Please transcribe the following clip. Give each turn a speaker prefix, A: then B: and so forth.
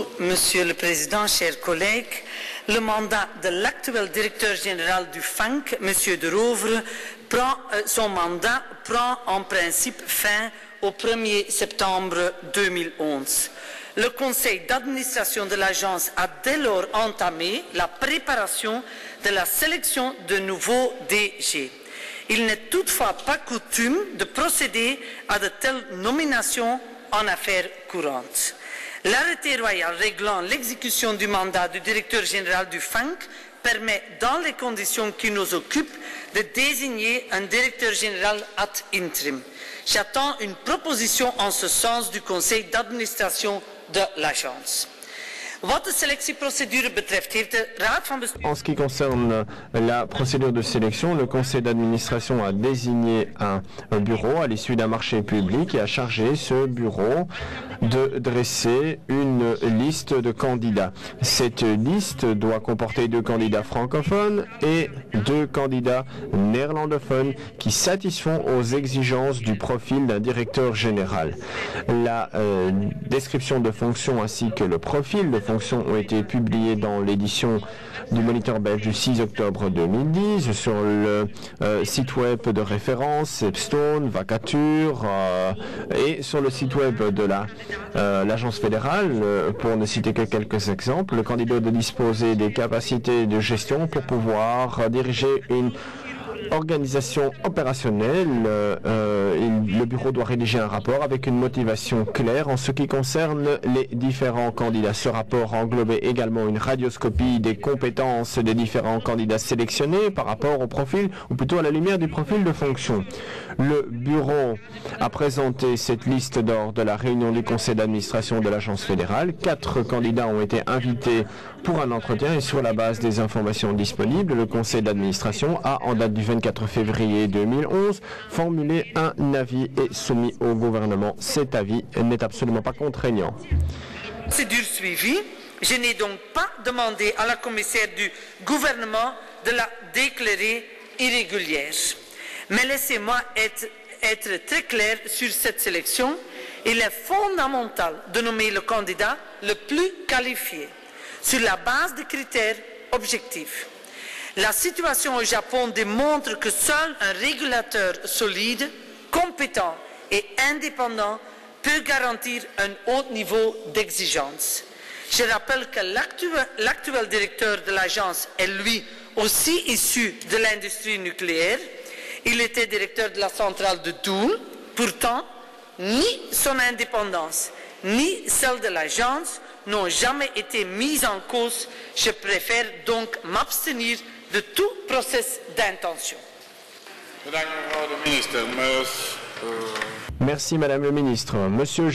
A: beaucoup, Monsieur le Président, chers collègues. Le mandat de l'actuel directeur général du FANC, Monsieur de Rovere, son mandat prend en principe fin au 1er septembre 2011. Le conseil d'administration de l'agence a dès lors entamé la préparation de la sélection de nouveaux DG. Il n'est toutefois pas coutume de procéder à de telles nominations en affaires courantes. L'arrêté royal réglant l'exécution du mandat du directeur général du FANC permet, dans les conditions qui nous occupent, de désigner un directeur général ad interim. J'attends une proposition en ce sens du conseil d'administration de l'agence.
B: En ce qui concerne la procédure de sélection, le conseil d'administration a désigné un bureau à l'issue d'un marché public et a chargé ce bureau de dresser une liste de candidats. Cette liste doit comporter 2 candidats francophones et 2 candidats néerlandophones qui satisfont aux exigences du profil d'un directeur général. La description de fonction ainsi que le profil de fonction ont été publiés dans l'édition du Moniteur belge du 6 octobre 2010 sur le site web de référence Stepstone, Vacature et sur le site web de l'agence fédérale, pour ne citer que quelques exemples. Le candidat doit disposer des capacités de gestion pour pouvoir diriger une organisation opérationnelle. Le bureau doit rédiger un rapport avec une motivation claire en ce qui concerne les différents candidats. Ce rapport englobait également une radioscopie des compétences des différents candidats sélectionnés par rapport au profil, ou plutôt à la lumière du profil de fonction. Le bureau a présenté cette liste lors de la réunion du conseil d'administration de l'agence fédérale. 4 candidats ont été invités pour un entretien et sur la base des informations disponibles, le conseil d'administration a, en date du 24 février 2011, formulé un avis et soumis au gouvernement. Cet avis n'est absolument pas contraignant.
A: Procédure suivie, je n'ai donc pas demandé à la commissaire du gouvernement de la déclarer irrégulière. Mais laissez-moi être très clair sur cette sélection. Il est fondamental de nommer le candidat le plus qualifié sur la base de critères objectifs. La situation au Japon démontre que seul un régulateur solide, compétent et indépendant peut garantir un haut niveau d'exigence. Je rappelle que l'actuel directeur de l'agence est lui aussi issu de l'industrie nucléaire. Il était directeur de la centrale de Doel. Pourtant, ni son indépendance, ni celle de l'agence n'ont jamais été mises en cause. Je préfère donc m'abstenir de tout procès d'intention.
B: Merci Madame le ministre. Monsieur